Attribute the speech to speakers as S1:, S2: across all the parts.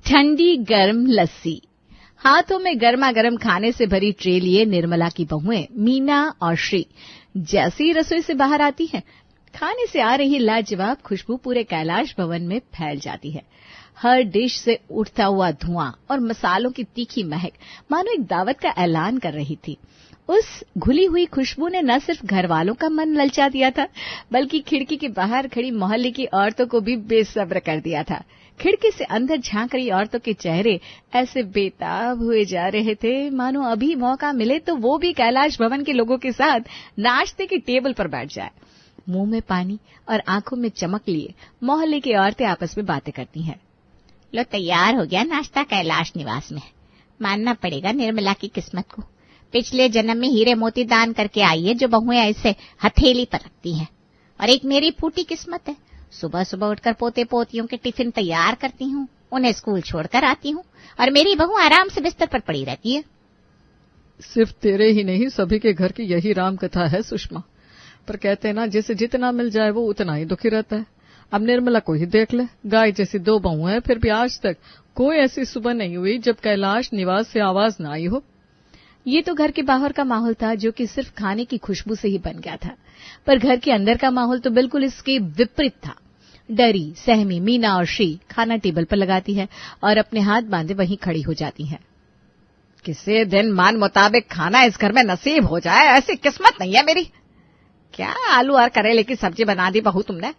S1: ठंडी गर्म लस्सी। हाथों में गर्मा गर्म खाने से भरी ट्रे लिए निर्मला की बहुएं मीना और श्री जैसे ही रसोई से बाहर आती हैं, खाने से आ रही लाजवाब खुशबू पूरे कैलाश भवन में फैल जाती है। हर डिश से उठता हुआ धुआं और मसालों की तीखी महक मानो एक दावत का ऐलान कर रही थी। उस घुली हुई खुशबू ने न सिर्फ घर वालों का मन ललचा दिया था, बल्कि खिड़की के बाहर खड़ी मोहल्ले की औरतों को भी बेसब्र कर दिया था। खिड़की से अंदर झांक रही औरतों के चेहरे ऐसे बेताब हुए जा रहे थे, मानो अभी मौका मिले तो वो भी कैलाश भवन के लोगों के साथ नाश्ते की टेबल पर बैठ जाए। मुंह में पानी और आंखों में चमक लिए मोहल्ले की औरतें आपस में बातें करती हैं।
S2: लो, तैयार हो गया नाश्ता कैलाश निवास में। मानना पड़ेगा निर्मला की किस्मत को। पिछले जन्म में हीरे मोती दान करके आई है, जो बहुएं ऐसे हथेली पर रखती हैं। और एक मेरी फूटी किस्मत है, सुबह सुबह उठकर पोते पोतियों के टिफिन तैयार करती हूँ, उन्हें स्कूल छोड़कर आती हूँ, और मेरी बहू आराम से बिस्तर पर पड़ी रहती है।
S3: सिर्फ तेरे ही नहीं, सभी के घर की यही राम कथा है सुषमा। पर कहते हैं ना, जिसे जितना मिल जाए वो उतना ही दुखी रहता है। अब निर्मला को ही देख ले, गाय जैसी दो बहुएं हैं, फिर भी आज तक कोई ऐसी सुबह नहीं हुई जब कैलाश निवास से आवाज न आई हो।
S1: ये तो घर के बाहर का माहौल था, जो कि सिर्फ खाने की खुशबू से ही बन गया था, पर घर के अंदर का माहौल तो बिल्कुल इसके विपरीत था। डरी सहमी मीना और श्री खाना टेबल पर लगाती है और अपने हाथ बांधे वहीं खड़ी हो जाती है।
S4: किसी दिन मन मुताबिक खाना इस घर में नसीब हो जाए, ऐसी किस्मत नहीं है मेरी। क्या आलू और करेले की सब्जी बना दी बहू तुमने?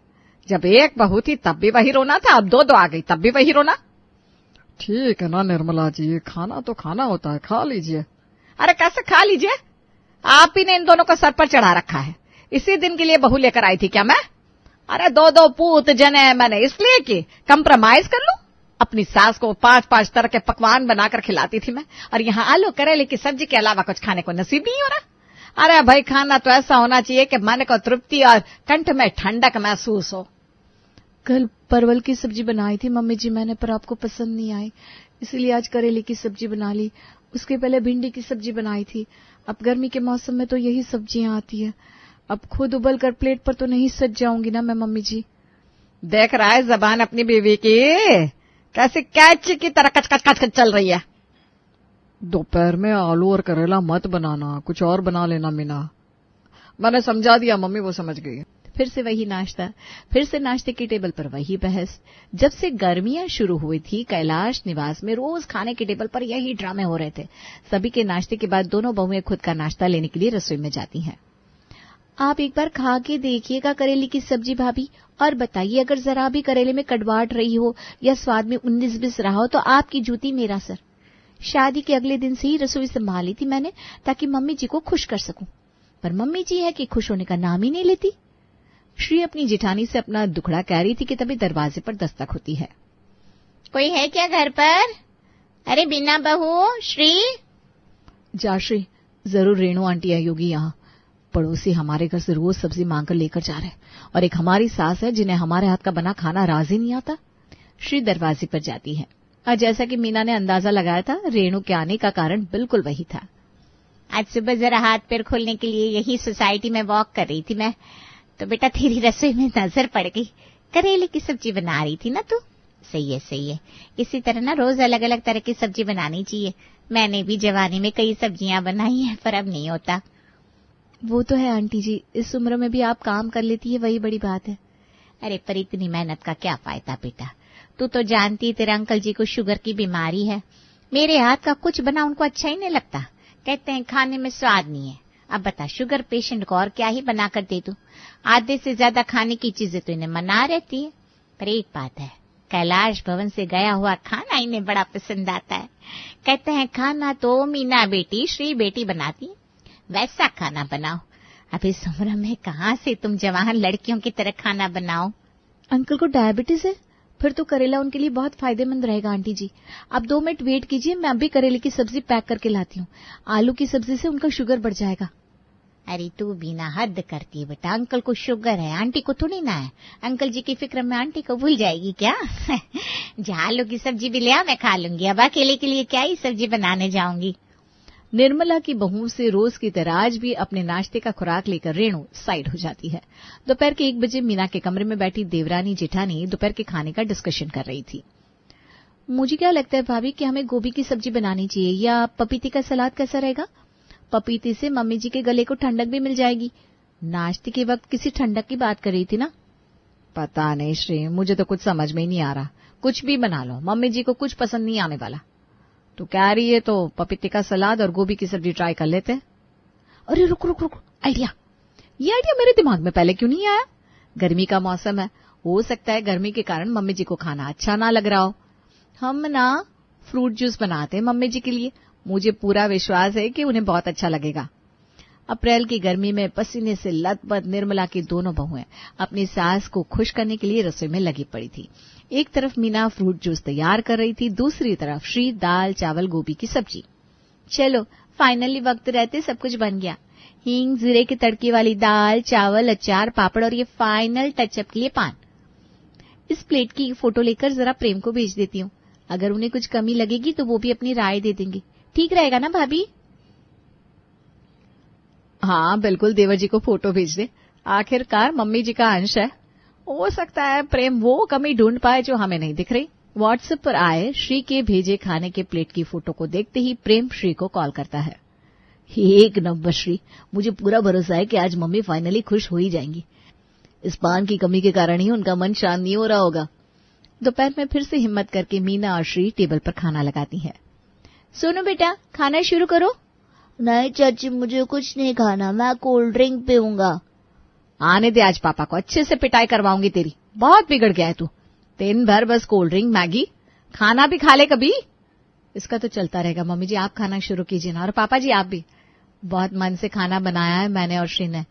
S4: जब एक बहू थी तब भी वही रोना था, अब दो आ गई तब भी वही रोना।
S3: ठीक है ना निर्मला जी, खाना तो खाना होता है, खा लीजिए।
S4: अरे कैसे खा लीजिए? आप ही ने इन दोनों को सर पर चढ़ा रखा है। इसी दिन के लिए बहू लेकर आई थी क्या मैं? अरे दो पूत जने मैंने इसलिए कि कंप्रोमाइज कर लूं। अपनी सास को 5-5 तरह के पकवान बनाकर खिलाती थी मैं, और यहाँ आलू करेले की सब्जी के अलावा कुछ खाने को नसीब नहीं हो रहा। अरे भाई, खाना तो ऐसा होना चाहिए कि मन को तृप्ति और कंठ में ठंडक महसूस हो।
S1: कल परवल की सब्जी बनाई थी मम्मी जी मैंने, पर आपको पसंद नहीं आई, इसीलिए आज करेले की सब्जी बना ली। उसके पहले भिंडी की सब्जी बनाई थी। अब गर्मी के मौसम में तो यही सब्जियां आती है। अब खुद उबल कर प्लेट पर तो नहीं सज जाऊंगी ना मैं मम्मी जी।
S4: देख रहा है जबान अपनी बीवी की कैसे कैची की तरह कच चल रही है।
S3: दोपहर में आलू और करेला मत बनाना, कुछ और बना लेना मीना। मैंने समझा दिया मम्मी, वो समझ गई।
S1: फिर से वही नाश्ता, फिर से नाश्ते की टेबल पर वही बहस। जब से गर्मियां शुरू हुई थी, कैलाश निवास में रोज खाने की टेबल पर यही ड्रामे हो रहे थे। सभी के नाश्ते के बाद दोनों बहुएं खुद का नाश्ता लेने के लिए रसोई में जाती हैं। आप एक बार खा के देखिएगा करेले की सब्जी भाभी, और बताइए अगर जरा भी करेले में कड़वाहट रही हो या स्वाद में 19-20 रहा हो तो आपकी जूती मेरा सर। शादी के अगले दिन से ही रसोई संभाली थी मैंने, ताकि मम्मी जी को खुश कर सकूं, पर मम्मी जी है कि खुश होने का नाम ही नहीं लेती। श्री अपनी जेठानी से अपना दुखड़ा कह रही थी कि तभी दरवाजे पर दस्तक होती है।
S2: कोई है क्या घर पर? अरे बिना बहू श्री।
S1: जा श्री, जरूर रेणु आंटी आई होगी। यहाँ पड़ोसी हमारे घर से रोज सब्जी मांग कर लेकर जा रहे हैं, और एक हमारी सास है जिन्हें हमारे हाथ का बना खाना राज ही नहीं आता। श्री दरवाजे पर जाती है, और जैसा कि मीना ने अंदाजा लगाया था, रेणु के आने का कारण बिल्कुल वही था।
S2: आज सुबह जरा हाथ पैर खोलने के लिए यही सोसाइटी में वॉक कर रही थी मैं, तो बेटा तेरी रसोई में नजर पड़ गई। करेले की सब्जी बना रही थी ना तू? सही है। इसी तरह ना रोज अलग अलग तरह की सब्जी बनानी चाहिए। मैंने भी जवानी में कई सब्जियां बनाई हैं, पर अब नहीं होता।
S1: वो तो है आंटी जी, इस उम्र में भी आप काम कर लेती है, वही बड़ी बात है।
S2: अरे पर इतनी मेहनत का क्या फायदा बेटा? तू तो जानती तेरे अंकल जी को शुगर की बीमारी है। मेरे हाथ का कुछ बना उनको अच्छा ही नहीं लगता, कहते हैं खाने में स्वाद नहीं है। अब बता, शुगर पेशेंट को और क्या ही बना कर दे दूं? आधे से ज्यादा खाने की चीजें तो इन्हें मना रहती है। पर एक बात है, कैलाश भवन से गया हुआ खाना इन्हें बड़ा पसंद आता है। कहते हैं खाना तो मीना बेटी श्री बेटी बनाती है, वैसा खाना बनाओ। अब इस उम्र में कहाँ से तुम जवान लड़कियों की तरह खाना बनाओ?
S1: अंकल को डायबिटीज है, फिर तो करेला उनके लिए बहुत फायदेमंद रहेगा आंटी जी। आप 2 मिनट वेट कीजिए, मैं अभी करेले की सब्जी पैक करके लाती हूँ। आलू की सब्जी से उनका शुगर बढ़ जाएगा।
S2: अरे तू बिना हद करती है बेटा, अंकल को शुगर है, आंटी को थोड़ी ना है। अंकल जी की फिक्र में आंटी को भूल जाएगी क्या? जा आलू की सब्जी भी ले आ, मैं खा लूंगी। अब अकेले के लिए क्या ही सब्जी बनाने जाऊंगी।
S1: निर्मला की बहू से रोज की तरह आज भी अपने नाश्ते का खुराक लेकर रेणु साइड हो जाती है। दोपहर के 1 बजे मीना के कमरे में बैठी देवरानी जेठानी दोपहर के खाने का डिस्कशन कर रही थी। मुझे क्या लगता है भाभी कि हमें गोभी की सब्जी बनानी चाहिए या पपीते का सलाद कैसा रहेगा? पपीते से मम्मी जी के गले को ठंडक भी मिल जाएगी। नाश्ते के वक्त किसी ठंडक की बात कर रही थी ना?
S4: पता नहीं श्री, मुझे तो कुछ समझ में ही नहीं आ रहा। कुछ भी बना लो, मम्मी जी को कुछ पसंद नहीं आने वाला। तो कह रही है तो पपीते का सलाद और गोभी की सब्जी ट्राई कर लेते हैं।
S1: अरे रुक रुक रुक, आइडिया! ये आइडिया मेरे दिमाग में पहले क्यों नहीं आया?
S4: गर्मी का मौसम है, हो सकता है गर्मी के कारण मम्मी जी को खाना अच्छा ना लग रहा हो। हम ना फ्रूट जूस बनाते हैं मम्मी जी के लिए, मुझे पूरा विश्वास है कि उन्हें बहुत अच्छा लगेगा। अप्रैल की गर्मी में पसीने से लथपथ निर्मला की दोनों बहुएं अपनी सास को खुश करने के लिए रसोई में लगी पड़ी थी। एक तरफ मीना फ्रूट जूस तैयार कर रही थी, दूसरी तरफ श्री दाल चावल गोभी की सब्जी।
S2: चलो फाइनली वक्त रहते सब कुछ बन गया। हींग जीरे के तड़के वाली दाल, चावल, अचार, पापड़ और ये फाइनल टचअप के लिए पान। इस प्लेट की फोटो लेकर जरा प्रेम को भेज देती हूँ, अगर उन्हें कुछ कमी लगेगी तो वो भी अपनी राय दे देंगे। ठीक रहेगा ना भाभी?
S4: हाँ बिल्कुल, देवर जी को फोटो भेज दे, आखिरकार मम्मी जी का अंश है। हो सकता है प्रेम वो कमी ढूंढ पाए जो हमें नहीं दिख रही। व्हाट्सएप पर आए श्री के भेजे खाने के प्लेट की फोटो को देखते ही प्रेम श्री को कॉल करता है।
S1: एक नंबर श्री, मुझे पूरा भरोसा है कि आज मम्मी फाइनली खुश हो ही जाएंगी। इस पान की कमी के कारण ही उनका मन शांत नहीं हो रहा होगा।
S4: दोपहर में फिर से हिम्मत करके मीना और श्री टेबल पर खाना लगाती हैं।
S2: सुनो बेटा, खाना शुरू करो।
S1: नहीं चाची, मुझे कुछ नहीं खाना, मैं कोल्ड ड्रिंक पीऊंगा।
S4: आने दे, आज पापा को अच्छे से पिटाई करवाऊंगी तेरी। बहुत बिगड़ गया है तू, दिन भर बस कोल्ड ड्रिंक मैगी, खाना भी खा ले कभी। इसका तो चलता रहेगा। मम्मी जी आप खाना शुरू कीजिए ना, और पापा जी आप भी। बहुत मन से खाना बनाया है मैंने और श्री ने,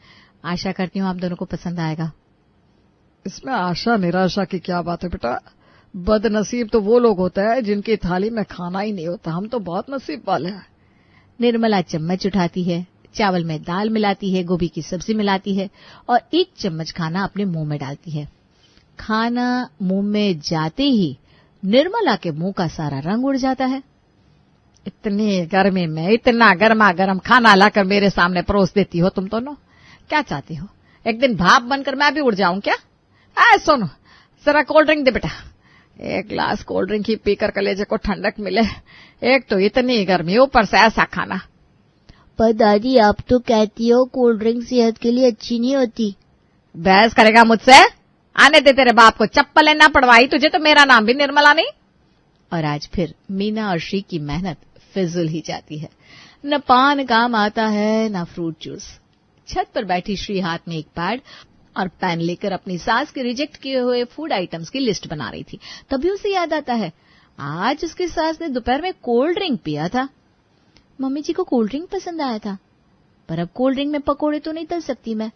S4: आशा करती हूँ आप दोनों को पसंद आएगा।
S3: इसमें आशा निराशा की क्या बात है बेटा? बदनसीब तो वो लोग होते हैं जिनकी थाली में खाना ही नहीं होता। हम तो बहुत नसीब वाले हैं।
S4: निर्मला चम्मच उठाती है, चावल में दाल मिलाती है, गोभी की सब्जी मिलाती है और एक चम्मच खाना अपने मुंह में डालती है। खाना मुंह में जाते ही निर्मला के मुंह का सारा रंग उड़ जाता है। इतनी गर्मी में इतना गर्मा गर्म खाना लाकर मेरे सामने परोस देती हो तुम दोनों, क्या चाहती हो? एक दिन भाप बनकर मैं भी उड़ जाऊं क्या? सुनो जरा कोल्ड ड्रिंक दे बेटा, एक ग्लास कोल्ड ड्रिंक ही पीकर कलेजे को ठंडक मिले। एक तो इतनी गर्मी, ऊपर से ऐसा खाना।
S1: पर दादी आप तो कहती हो कोल्ड ड्रिंक सेहत के लिए अच्छी नहीं होती।
S4: बहस करेगा मुझसे? आने दे, तेरे बाप को चप्पल ना पड़वाई तुझे तो मेरा नाम भी निर्मला नहीं। और आज फिर मीना और श्री की मेहनत फिजूल ही जाती है। न पान काम आता है न फ्रूट जूस। छत पर बैठी श्री हाथ में एक पैड और पेन लेकर अपनी सास के रिजेक्ट किए हुए फूड आइटम्स की लिस्ट बना रही थी। तभी उसे याद आता है आज उसकी सास ने दोपहर में कोल्ड ड्रिंक पिया था।
S2: मम्मी जी को कोल्ड ड्रिंक पसंद आया था,
S1: पर अब कोल्ड ड्रिंक में पकोड़े तो नहीं तल सकती मैं,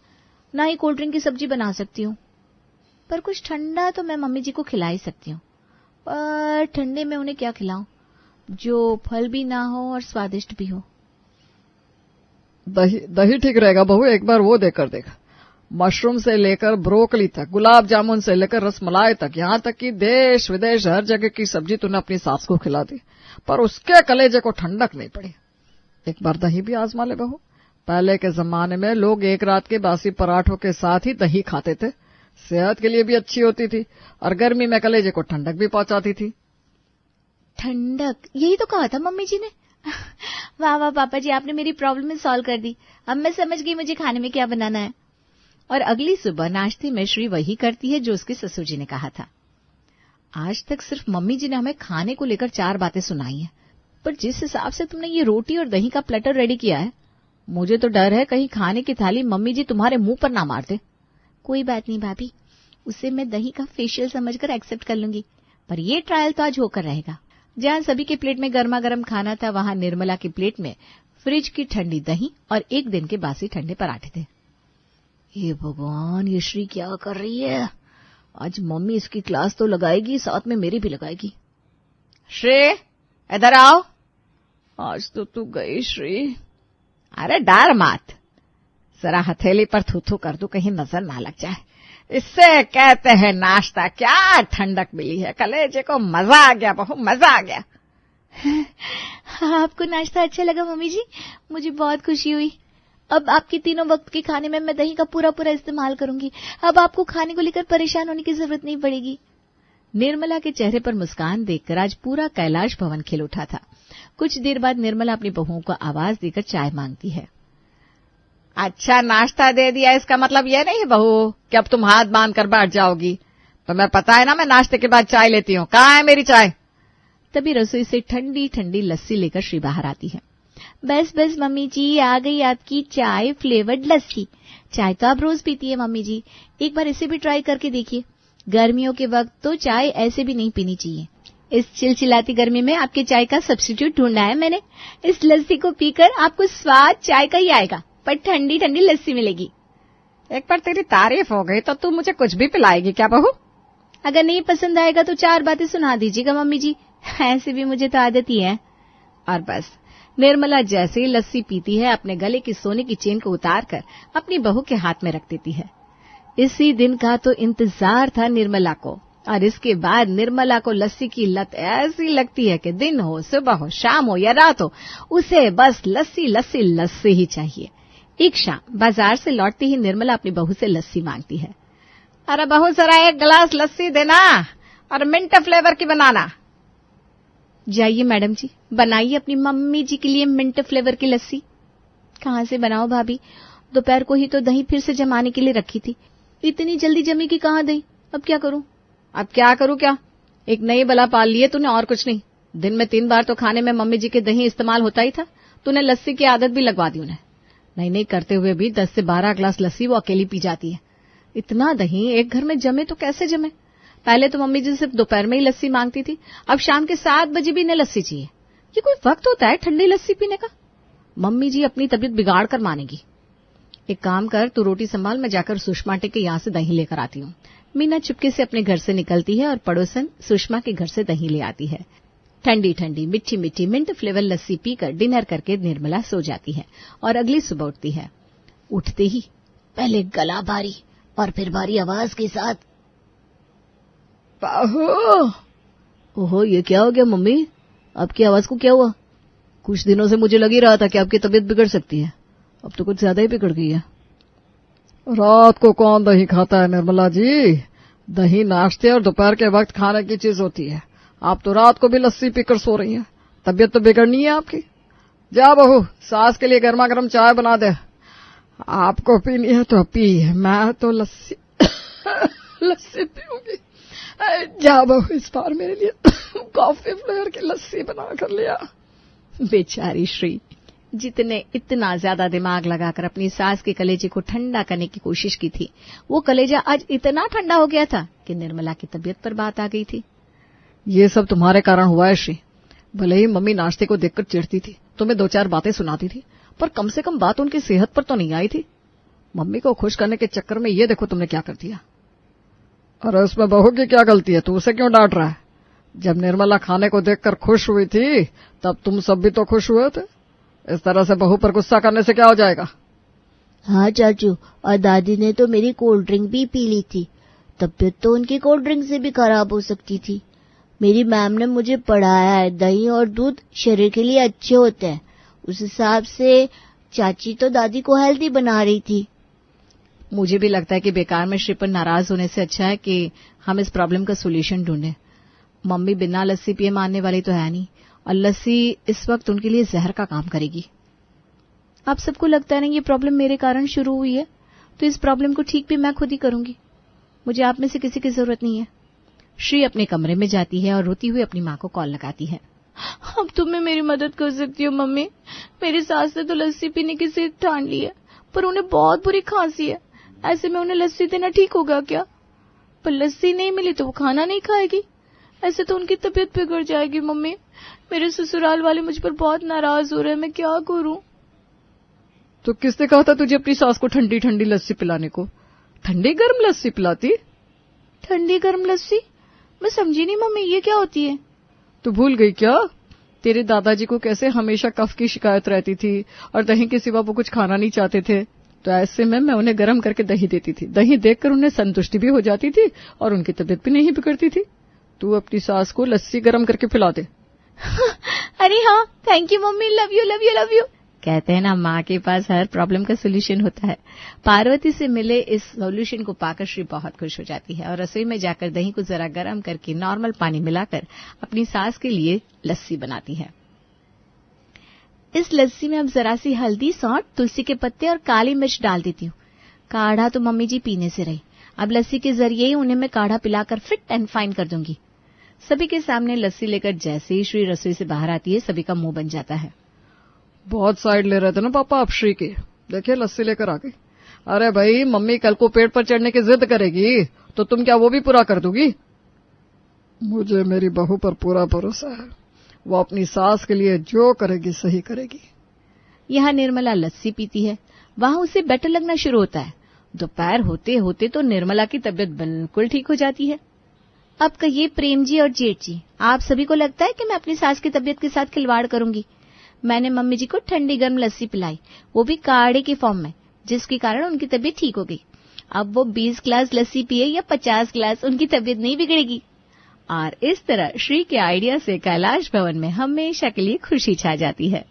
S1: ना ही कोल्ड ड्रिंक की सब्जी बना सकती हूँ। पर कुछ ठंडा तो मैं मम्मी जी को खिला ही सकती हूँ। पर ठंडे में उन्हें क्या खिलाऊं जो फल भी ना हो और स्वादिष्ट भी हो?
S3: दही ठीक रहेगा बहू, एक बार वो देकर देखा। मशरूम से लेकर ब्रोकली तक, गुलाब जामुन से लेकर रसमलाई तक, यहाँ तक कि देश विदेश हर जगह की सब्जी तूने अपनी सास को खिला दी, पर उसके कलेजे को ठंडक नहीं पड़ी। एक बार दही भी आजमा ले बहू। पहले के जमाने में लोग एक रात के बासी पराठों के साथ ही दही खाते थे, सेहत के लिए भी अच्छी होती थी और गर्मी में कलेजे को ठंडक भी पहुंचाती थी।
S2: ठंडक, यही तो कहा था मम्मी जी ने। वाह वाह पापा जी, आपने मेरी प्रॉब्लम सॉल्व कर दी। अब मैं समझ गई मुझे खाने में क्या बनाना है।
S4: और अगली सुबह नाश्ते में श्री वही करती है जो उसके ससुर जी ने कहा था। आज तक सिर्फ मम्मी जी ने हमें खाने को लेकर 4 बातें सुनाई हैं, पर जिस हिसाब से तुमने ये रोटी और दही का प्लेटर रेडी किया है, मुझे तो डर है कहीं खाने की थाली मम्मी जी तुम्हारे मुंह पर ना मार दे।
S2: कोई बात नहीं भाभी, उसे मैं दही का फेशियल समझकर एक्सेप्ट कर लूंगी, पर ये ट्रायल तो आज होकर रहेगा।
S4: जहां सभी के प्लेट में गर्मा गर्म खाना था, वहां निर्मला की प्लेट में फ्रिज की ठंडी दही और एक दिन के बासी ठंडे पराठे थे।
S1: ये भगवान, ये श्री क्या कर रही है? आज मम्मी इसकी क्लास तो लगाएगी, साथ में मेरी भी लगाएगी।
S4: श्री इधर आओ।
S3: आज तो तू गई श्री।
S4: अरे डर मत, जरा हथेली पर थू कर दू, कहीं नजर ना लग जाए। इससे कहते हैं नाश्ता। क्या ठंडक मिली है, कलेजे को मजा आ गया बहू, मजा आ गया।
S2: आपको नाश्ता अच्छा लगा मम्मी जी? मुझे बहुत खुशी हुई। अब आपके तीनों वक्त के खाने में मैं दही का पूरा इस्तेमाल करूंगी। अब आपको खाने को लेकर परेशान होने की जरूरत नहीं पड़ेगी।
S1: निर्मला के चेहरे पर मुस्कान देखकर आज पूरा कैलाश भवन खिल उठा था। कुछ देर बाद निर्मला अपनी बहुओं को आवाज देकर चाय मांगती है।
S4: अच्छा नाश्ता दे दिया, इसका मतलब यह नहीं है बहू कि अब तुम हाथ बांध कर बैठ जाओगी। तुम्हें पता है ना मैं नाश्ते के बाद चाय लेती हूँ। कहाँ है मेरी चाय?
S1: तभी रसोई से ठंडी ठंडी लस्सी लेकर श्री बाहर आती है।
S2: बस बस मम्मी जी, आ गई आपकी चाय फ्लेवर्ड लस्सी। चाय तो आप रोज पीती है मम्मी जी, एक बार इसे भी ट्राई करके देखिए। गर्मियों के वक्त तो चाय ऐसे भी नहीं पीनी चाहिए।
S1: इस चिलचिलाती गर्मी में आपके चाय का सब्स्टिट्यूट ढूंढा है मैंने। इस लस्सी को पीकर आपको स्वाद चाय का ही आएगा, पर ठंडी ठंडी लस्सी मिलेगी।
S4: एक बार तेरी तारीफ हो गई तो तू मुझे कुछ भी पिलाएगी क्या बहू?
S1: अगर नहीं पसंद आएगा तो 4 बातें सुना दीजिएगा मम्मी जी, ऐसे भी मुझे तो आदत ही है। और बस निर्मला जैसे ही लस्सी पीती है, अपने गले की सोने की चेन को उतारकर अपनी बहू के हाथ में रख देती है। इसी दिन का तो इंतजार था निर्मला को, और इसके बाद निर्मला को लस्सी की लत ऐसी लगती है कि दिन हो, सुबह हो, शाम हो या रात हो, उसे बस लस्सी लस्सी लस्सी ही चाहिए। एक शाम बाजार से लौटती ही निर्मला अपनी बहू से लस्सी मांगती है।
S4: अरे बहू जरा 1 गिलास लस्सी देना, और मिंट फ्लेवर की बनाना।
S1: जाइए मैडम जी, बनाइए अपनी मम्मी जी के लिए मिंट फ्लेवर की लस्सी। कहाँ से बनाओ भाभी, दोपहर को ही तो दही फिर से जमाने के लिए रखी थी, इतनी जल्दी जमी कि कहाँ दही। अब क्या करूं?
S4: अब क्या करूं क्या? एक नई बला पाल लिए तूने, और कुछ नहीं। दिन में 3 बार तो खाने में मम्मी जी के दही इस्तेमाल होता ही था, तूने लस्सी की आदत भी लगवा दी उन्हें। नहीं करते हुए भी 10 से 12 ग्लास लस्सी वो अकेली पी जाती है। इतना दही एक घर में जमे तो कैसे जमे? पहले तो मम्मी जी सिर्फ दोपहर में ही लस्सी मांगती थी, अब शाम के 7 बजे भी इन्हें लस्सी चाहिए। ये कोई वक्त होता है ठंडी लस्सी पीने का? मम्मी जी अपनी तबीयत बिगाड़ कर मानेगी। एक काम कर, तू रोटी संभाल, मैं जाकर सुषमा आंटी के यहाँ से दही लेकर आती हूँ। मीना चुपके से अपने घर से निकलती है और पड़ोसन सुषमा के घर से दही ले आती है। ठंडी ठंडी मीठी मीठी मिंट फ्लेवर लस्सी पीकर डिनर करके निर्मला सो जाती है और अगली सुबह उठती है। उठते ही
S2: पहले गला भारी और फिर भारी आवाज के साथ,
S3: बहू।
S1: ओहो, ये क्या हो गया मम्मी? आपकी आवाज को क्या हुआ? कुछ दिनों से मुझे लग ही रहा था कि आपकी तबीयत बिगड़ सकती है, अब तो कुछ ज्यादा ही बिगड़ गई है।
S3: रात को कौन दही खाता है निर्मला जी? दही नाश्ते और दोपहर के वक्त खाने की चीज होती है। आप तो रात को भी लस्सी पीकर सो रही हैं। तबीयत तो बिगड़नी है आपकी। जा बहू, सास के लिए गर्मा गर्म चाय बना दे। आपको पीनी है तो पी, मैं तो लस्सी लस्सी पीऊंगी। जा बहू, इस बार मेरे लिए कॉफी फ्लेवर की लस्सी बना कर लिया।
S1: बेचारी श्री, जितने इतना ज्यादा दिमाग लगाकर अपनी सास के कलेजे को ठंडा करने की कोशिश की थी, वो कलेजा आज इतना ठंडा हो गया था कि निर्मला की तबीयत पर बात आ गई थी।
S3: ये सब तुम्हारे कारण हुआ है श्री। भले ही मम्मी नाश्ते को देखकर चिढ़ती थी, तुम्हें 2-4 बातें सुनाती थी, पर कम से कम बात उनकी सेहत पर तो नहीं आई थी। मम्मी को खुश करने के चक्कर में ये देखो तुमने क्या कर दिया। अरे उसमें बहू की क्या गलती है? तू उसे क्यों डांट रहा है? जब निर्मला खाने को देखकर खुश हुई थी, तब तुम सब भी तो खुश हुए थे। इस तरह से बहू पर गुस्सा करने से क्या हो जाएगा?
S2: हाँ चाचू, और दादी ने तो मेरी कोल्ड ड्रिंक भी पी ली थी। तबीयत तो उनकी कोल्ड ड्रिंक से भी खराब हो सकती थी। मेरी मैम ने मुझे पढ़ाया है, दही और दूध शरीर के लिए अच्छे होते हैं। उस हिसाब से चाची तो दादी को हेल्दी बना रही थी।
S1: मुझे भी लगता है कि बेकार में श्री पर नाराज होने से अच्छा है कि हम इस प्रॉब्लम का सोल्यूशन ढूंढें। मम्मी बिना लस्सी पिए मानने वाली तो है नहीं, और लस्सी इस वक्त उनके लिए जहर का काम करेगी। आप सबको लगता है ना ये प्रॉब्लम मेरे कारण शुरू हुई है, तो इस प्रॉब्लम को ठीक भी मैं खुद ही करूंगी। मुझे आप में से किसी की जरूरत नहीं है। श्री अपने कमरे में जाती है और रोती हुई अपनी माँ को कॉल लगाती है। अब तुम्हें मेरी मदद कर सकती हो मम्मी? मेरी सास ने तो लस्सी पीने की जिद ठान ली है, पर उन्हें बहुत बुरी खांसी है। ऐसे में उन्हें लस्सी देना ठीक होगा क्या? पर लस्सी नहीं मिली तो वो खाना नहीं खाएगी, ऐसे तो उनकी तबीयत बिगड़ जाएगी। मम्मी, मेरे ससुराल वाले मुझ पर बहुत नाराज हो रहे हैं, मैं क्या करूं?
S3: तो किसने कहा था तुझे अपनी सास को ठंडी ठंडी लस्सी पिलाने को? ठंडी गर्म लस्सी पिलाती?
S1: ठंडी गर्म लस्सी? मैं समझी नहीं मम्मी, ये क्या होती है?
S3: तू भूल गई क्या? तेरे दादाजी को कैसे हमेशा कफ की शिकायत रहती थी और दही के सिवा वो कुछ खाना नहीं चाहते थे, तो ऐसे में मैं उन्हें गर्म करके दही देती थी। दही देखकर उन्हें संतुष्टि भी हो जाती थी और उनकी तबीयत भी नहीं बिगड़ती थी। तू अपनी सास को लस्सी गर्म करके पिला दे।
S1: अरे हाँ, thank you mummy, love you love you love you. कहते हैं ना, माँ के पास हर प्रॉब्लम का सोल्यूशन होता है। पार्वती से मिले इस सोल्यूशन को पाकर श्री बहुत खुश हो जाती है और रसोई में जाकर दही को जरा गर्म करके नॉर्मल पानी मिलाकर अपनी सास के लिए लस्सी बनाती है। इस लस्सी में अब जरा सी हल्दी, सौंठ, तुलसी के पत्ते और काली मिर्च डाल देती हूँ। काढ़ा तो मम्मी जी पीने से रही, अब लस्सी के जरिए ही उन्हें मैं काढ़ा पिलाकर फिट एंड फाइन कर दूंगी। सभी के सामने लस्सी लेकर जैसे ही श्री रसोई से बाहर आती है, सभी का मुंह बन जाता है।
S3: बहुत साइड ले रहे थे ना पापा आप श्री की, देखिए लस्सी लेकर आ गई। अरे भाई, मम्मी कल को पेट पर चढ़ने की जिद करेगी तो तुम क्या वो भी पूरा कर दोगी? मुझे मेरी बहू पर पूरा भरोसा है, वो अपनी सास के लिए जो करेगी सही करेगी।
S1: यहाँ निर्मला लस्सी पीती है, वहां उसे बेटर लगना शुरू होता है। दोपहर होते होते तो निर्मला की तबीयत बिल्कुल ठीक हो जाती है। अब कहिए प्रेम जी और जेठ जी, आप सभी को लगता है कि मैं अपनी सास की तबीयत के साथ खिलवाड़ करूंगी? मैंने मम्मी जी को ठंडी गर्म लस्सी पिलाई, वो भी काढ़े के फॉर्म में, जिसके कारण उनकी तबीयत ठीक हो गई। अब वो 20 ग्लास लस्सी पिए या 50 ग्लास, उनकी तबीयत नहीं बिगड़ेगी। और इस तरह श्री के आइडिया से कैलाश भवन में हमेशा के लिए खुशी छा जाती है।